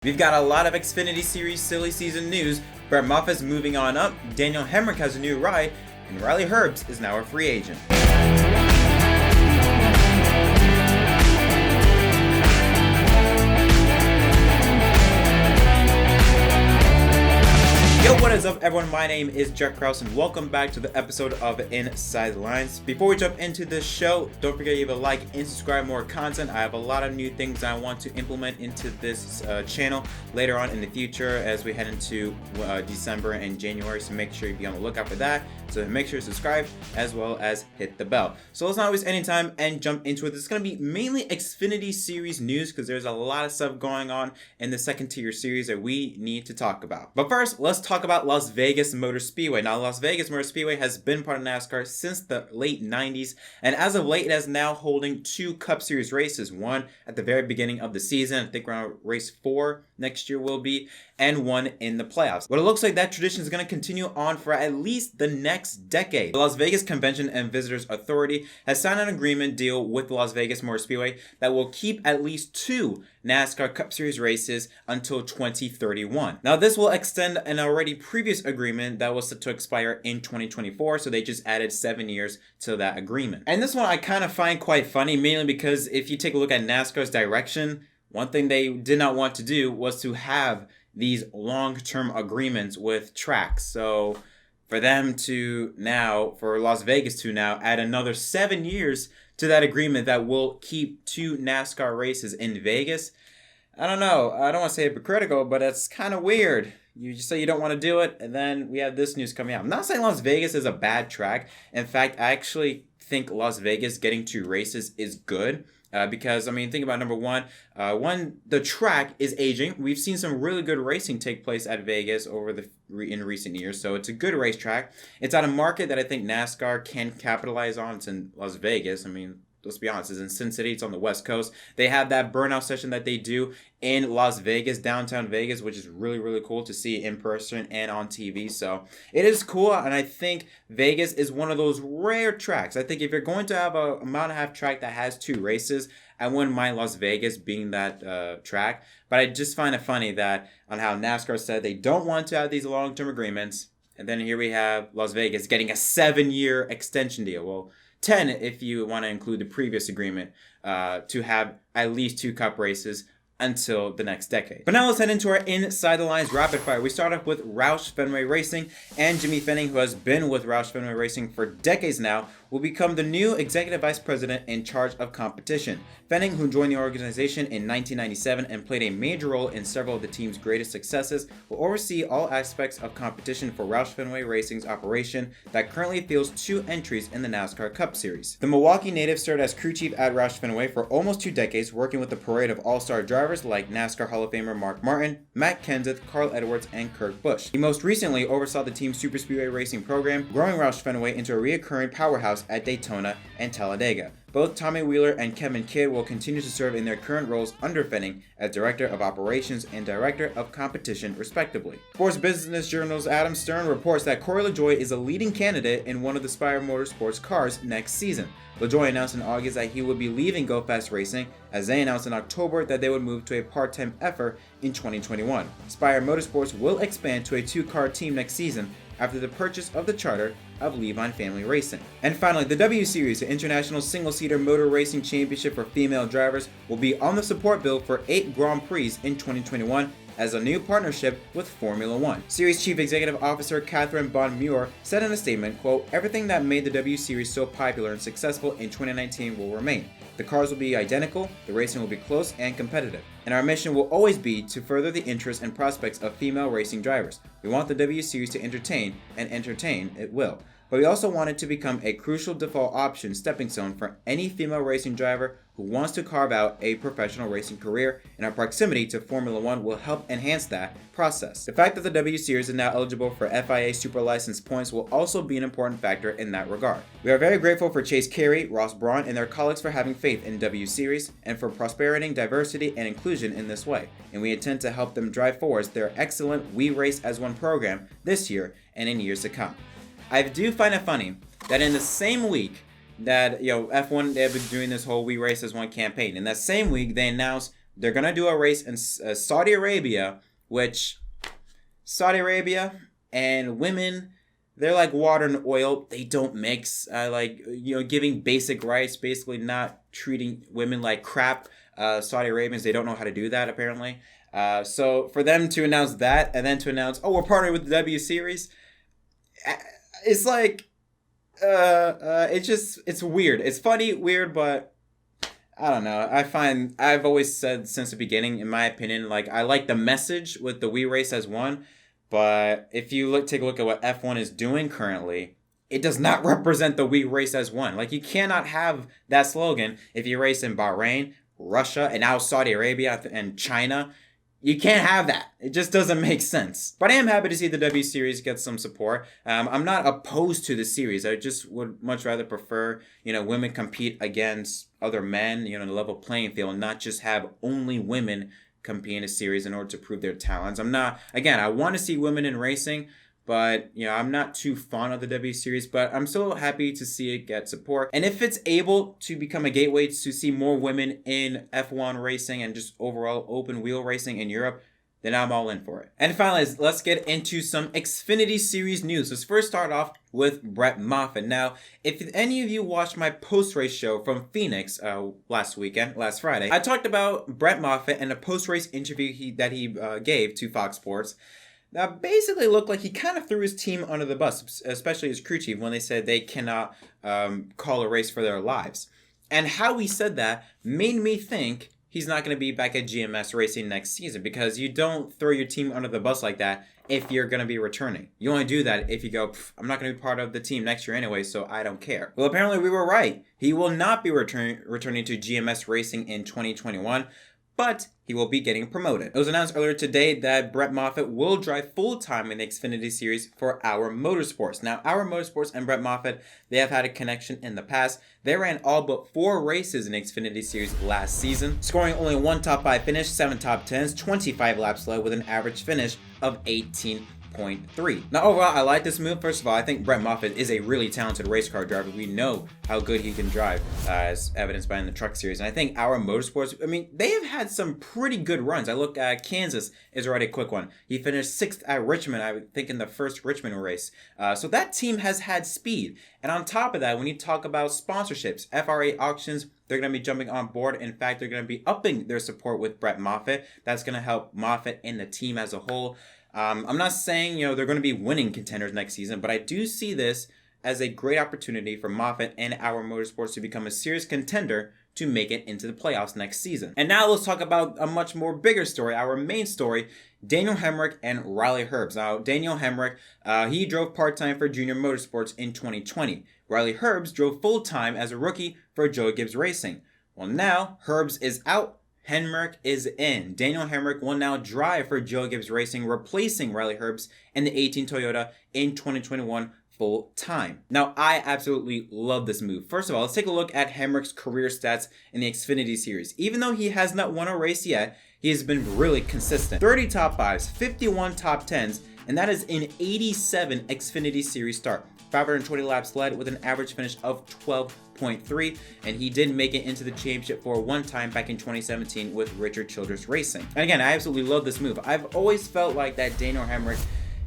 We've got a lot of Xfinity Series silly season news. Brett Moffitt's moving on up, Daniel Hemric has a new ride, and Riley Herbst is now a free agent. Yo, what is up everyone? My name is Jeff Krause and welcome back to the episode of Inside the Lines. Before we jump into this show, don't forget to leave a like and subscribe more content. I have a lot of new things I want to implement into this channel later on in the future as we head into December and January, so make sure you be on the lookout for that. So make sure to subscribe as well as hit the bell. So let's not waste any time and jump into it. This is going to be mainly Xfinity Series news because there's a lot of stuff going on in the second tier series that we need to talk about. But first, let's talk about Las Vegas Motor Speedway. Now, Las Vegas Motor Speedway has been part of NASCAR since the late 90s, and as of late, it is now holding two Cup Series races. One at the very beginning of the season, I think around race 4 next year will be, and one in the playoffs. But it looks like that tradition is going to continue on for at least the next decade. The Las Vegas Convention and Visitors Authority has signed an agreement deal with the Las Vegas Motor Speedway that will keep at least 2 NASCAR Cup Series races until 2031. Now, this will extend an already previous agreement that was set to expire in 2024, so they just added 7 years to that agreement. And this one I kind of find quite funny, mainly because if you take a look at NASCAR's direction, one thing they did not want to do was to have these long-term agreements with tracks. So for them to now, for Las Vegas to now add another 7 years to that agreement that will keep 2 NASCAR races in Vegas, I don't know. I don't want to say hypocritical, but it's kind of weird. You just say you don't want to do it, and then we have this news coming out. I'm not saying Las Vegas is a bad track. In fact, I actually think Las Vegas getting 2 races is good. Because, I mean, think about number one, the track is aging. We've seen some really good racing take place at Vegas in recent years, so it's a good racetrack. It's at a market that I think NASCAR can capitalize on. It's in Las Vegas. I mean, let's be honest, it's in Sin City, it's on the West Coast. They have that burnout session that they do in Las Vegas, downtown Vegas, which is really, really cool to see in person and on TV. So it is cool, and I think Vegas is one of those rare tracks. I think if you're going to have a mile and a half track that has 2 races, I wouldn't mind Las Vegas being that track. But I just find it funny that on how NASCAR said they don't want to have these long-term agreements, and then here we have Las Vegas getting a 7-year extension deal. Well, 10 if you want to include the previous agreement to have at least 2 Cup races until the next decade. But now let's head into our Inside the Lines Rapid Fire. We start off with Roush Fenway Racing, and Jimmy Fenning, who has been with Roush Fenway Racing for decades now, will become the new Executive Vice President in charge of competition. Fenning, who joined the organization in 1997 and played a major role in several of the team's greatest successes, will oversee all aspects of competition for Roush Fenway Racing's operation that currently fields 2 entries in the NASCAR Cup Series. The Milwaukee native served as crew chief at Roush Fenway for almost 2 decades, working with a parade of all-star drivers like NASCAR Hall of Famer Mark Martin, Matt Kenseth, Carl Edwards, and Kurt Busch. He most recently oversaw the team's Superspeedway racing program, growing Roush Fenway into a reoccurring powerhouse at Daytona and Talladega. Both Tommy Wheeler and Kevin Kidd will continue to serve in their current roles under Fenning as Director of Operations and Director of Competition, respectively. Sports Business Journal's Adam Stern reports that Corey LaJoie is a leading candidate in one of the Spire Motorsports cars next season. LaJoie announced in August that he would be leaving Go Fast Racing, as they announced in October that they would move to a part-time effort in 2021. Spire Motorsports will expand to a 2-car team next season after the purchase of the charter of Levine Family Racing. And finally, the W Series, the International Single-Seater Motor Racing Championship for female drivers, will be on the support bill for 8 Grand Prix in 2021 as a new partnership with Formula One. Series Chief Executive Officer Catherine Bond Muir said in a statement, quote, "Everything that made the W Series so popular and successful in 2019 will remain. The cars will be identical, the racing will be close and competitive, and our mission will always be to further the interests and prospects of female racing drivers. We want the W Series to entertain, and entertain it will. But we also want it to become a crucial default option stepping stone for any female racing driver who wants to carve out a professional racing career, and our proximity to Formula One will help enhance that process. The fact that the W Series is now eligible for FIA Super License points will also be an important factor in that regard. We are very grateful for Chase Carey, Ross Braun, and their colleagues for having faith in W Series and for prospering diversity and inclusion in this way, and we intend to help them drive forward their excellent We Race as One program this year and in years to come." I do find it funny that in the same week that, F1, they've been doing this whole We Race as One campaign, in that same week they announced they're going to do a race in Saudi Arabia, which Saudi Arabia and women, they're like water and oil. They don't mix. Giving basic rights, basically not treating women like crap. Saudi Arabians, they don't know how to do that, apparently. So for them to announce that and then to announce, we're partnering with the W Series, it's like, it's weird. It's funny, weird, but I don't know. I've always said since the beginning, in my opinion, like, I like the message with the We Race as One, but if you take a look at what F1 is doing currently, it does not represent the We Race as One. Like, you cannot have that slogan if you race in Bahrain, Russia, and now Saudi Arabia and China. You can't have that. It just doesn't make sense. But I am happy to see the W Series get some support. I'm not opposed to the series. I just would much rather prefer, women compete against other men, in a level playing field, and not just have only women compete in a series in order to prove their talents. I want to see women in racing, but, I'm not too fond of the W Series, but I'm still happy to see it get support. And if it's able to become a gateway to see more women in F1 racing and just overall open wheel racing in Europe, then I'm all in for it. And finally, let's get into some Xfinity Series news. Let's first start off with Brett Moffitt. Now, if any of you watched my post-race show from Phoenix last Friday, I talked about Brett Moffitt and a post-race interview that he gave to Fox Sports. Now, basically looked like he kind of threw his team under the bus, especially his crew chief, when they said they cannot call a race for their lives. And how he said that made me think he's not going to be back at GMS racing next season, because you don't throw your team under the bus like that if you're going to be returning. You only do that if you go, I'm not going to be part of the team next year anyway, so I don't care. Well, apparently we were right. He will not be returning to GMS racing in 2021. But he will be getting promoted. It was announced earlier today that Brett Moffitt will drive full-time in the Xfinity Series for Our Motorsports. Now, Our Motorsports and Brett Moffitt, they have had a connection in the past. They ran all but 4 races in the Xfinity Series last season, scoring only 1 top 5 finish, 7 top 10s, 25 laps led with an average finish of 18.3. Now, overall, I like this move. First of all, I think Brett Moffitt is a really talented race car driver. We know how good he can drive, as evidenced by in the Truck Series. And I think Our Motorsports, they have had some pretty good runs. I look at Kansas is already a quick one. He finished 6th at Richmond, I think, in the first Richmond race. So that team has had speed. And on top of that, when you talk about sponsorships, FRA auctions, they're going to be jumping on board. In fact, they're going to be upping their support with Brett Moffitt. That's going to help Moffitt and the team as a whole. I'm not saying, they're going to be winning contenders next season, but I do see this as a great opportunity for Moffitt and Our Motorsports to become a serious contender to make it into the playoffs next season. And now let's talk about a much more bigger story, our main story, Daniel Hemric and Riley Herbst. Now, Daniel Hemric, he drove part-time for Junior Motorsports in 2020. Riley Herbst drove full-time as a rookie for Joe Gibbs Racing. Well, now Herbst is out. Hemric is in. Daniel Hemric will now drive for Joe Gibbs Racing, replacing Riley Herbst in the 18 Toyota in 2021 full time. Now, I absolutely love this move. First of all, let's take a look at Hemric's career stats in the Xfinity Series. Even though he has not won a race yet, he has been really consistent. 30 top 5s, 51 top 10s, and that is in 87 Xfinity Series start. 520 laps led with an average finish of 12.3, and he did make it into the championship for one time back in 2017 with Richard Childress Racing. And again, I absolutely love this move. I've always felt like that Daniel Hemric,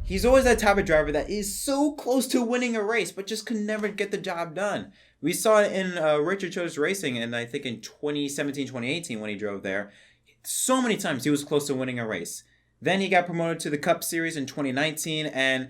he's always that type of driver that is so close to winning a race, but just could never get the job done. We saw it in Richard Childress Racing, and I think in 2017, 2018 when he drove there, so many times he was close to winning a race. Then he got promoted to the Cup Series in 2019, and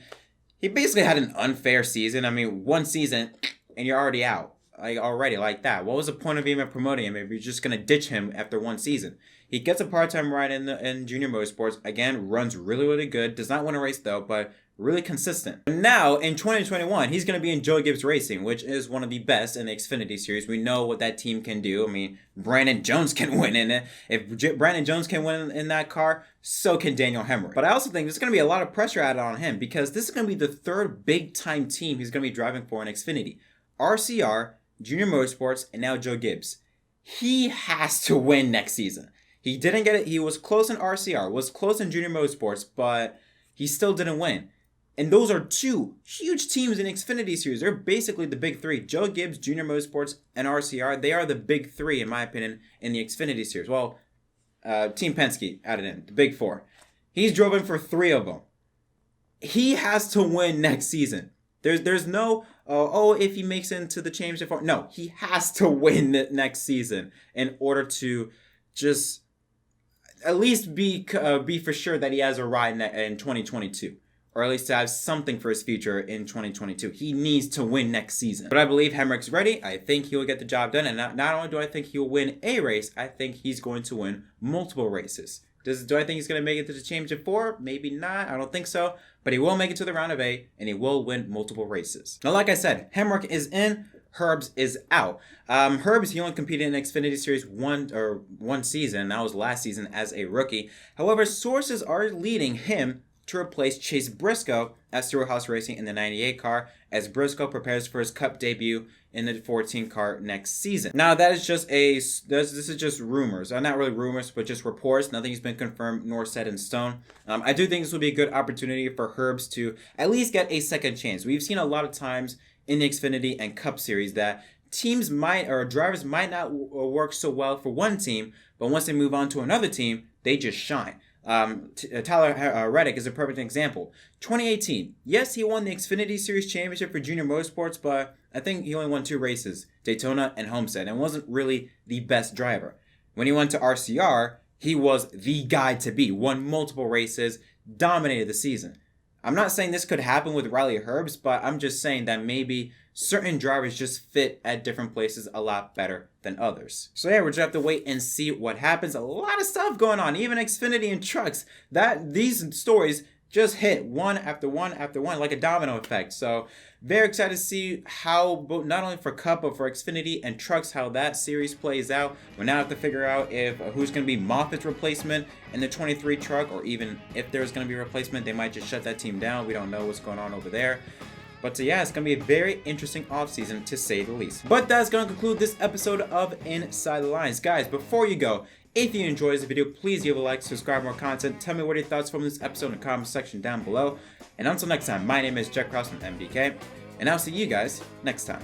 he basically had an unfair season. One season and you're already out. Like that. What was the point of even promoting him if you're just going to ditch him after one season? He gets a part-time ride in Junior Motorsports. Again, runs really, really good. Does not win a race though, but really consistent. And now, in 2021, he's going to be in Joe Gibbs Racing, which is one of the best in the Xfinity Series. We know what that team can do. Brandon Jones can win in it. If Brandon Jones can win in that car, so can Daniel Hemric. But I also think there's going to be a lot of pressure added on him, because this is going to be the third big-time team he's going to be driving for in Xfinity. RCR, Junior Motorsports, and now Joe Gibbs. He has to win next season. He didn't get it. He was close in RCR, was close in Junior Motorsports, but he still didn't win. And those are two huge teams in Xfinity Series. They're basically the big three. Joe Gibbs, Junior Motorsports, and RCR. They are the big three, in my opinion, in the Xfinity Series. Well, Team Penske added in, the big four. He's driven for 3 of them. He has to win next season. There's no, if he makes it into the championship. No, he has to win next season in order to just at least be for sure that he has a ride in 2022. Or at least to have something for his future in 2022. He needs to win next season. But I believe Hemric's ready. I think he will get the job done. And not only do I think he'll win a race, I think he's going to win multiple races. Do I think he's going to make it to the championship 4? Maybe not. I don't think so. But he will make it to the round of 8, and he will win multiple races. Now, like I said, Hemric is in. Herbst is out. Herbst, he only competed in Xfinity Series one season. That was last season as a rookie. However, sources are leading him to replace Chase Briscoe at Stewart-Haas Racing in the 98 car as Briscoe prepares for his Cup debut in the 14 car next season. Now that is just this is just rumors. Not really rumors, but just reports. Nothing has been confirmed nor set in stone. I do think this will be a good opportunity for Herbst to at least get a second chance. We've seen a lot of times in the Xfinity and Cup series that drivers might not work so well for one team, but once they move on to another team, they just shine. Tyler Reddick is a perfect example. 2018, yes, he won the Xfinity Series Championship for Junior Motorsports, but I think he only won 2 races, Daytona and Homestead, and wasn't really the best driver. When he went to RCR, he was the guy to be, won multiple races, dominated the season. I'm not saying this could happen with Riley Herbst, but I'm just saying that maybe certain drivers just fit at different places a lot better than others. So yeah, we're just have to wait and see what happens. A lot of stuff going on, even Xfinity and trucks. These stories just hit one after one after one like a domino effect. So very excited to see how, not only for Cup, but for Xfinity and trucks, how that series plays out. We now have to figure out if who's going to be Moffitt's replacement in the 23 truck, or even if there's going to be a replacement, they might just shut that team down. We don't know what's going on over there. But yeah, it's going to be a very interesting offseason to say the least. But that's going to conclude this episode of Inside the Lines. Guys, before you go, if you enjoyed this video, please give a like, subscribe for more content. Tell me what your thoughts from this episode in the comment section down below. And until next time, my name is Jack Krause from MDK, and I'll see you guys next time.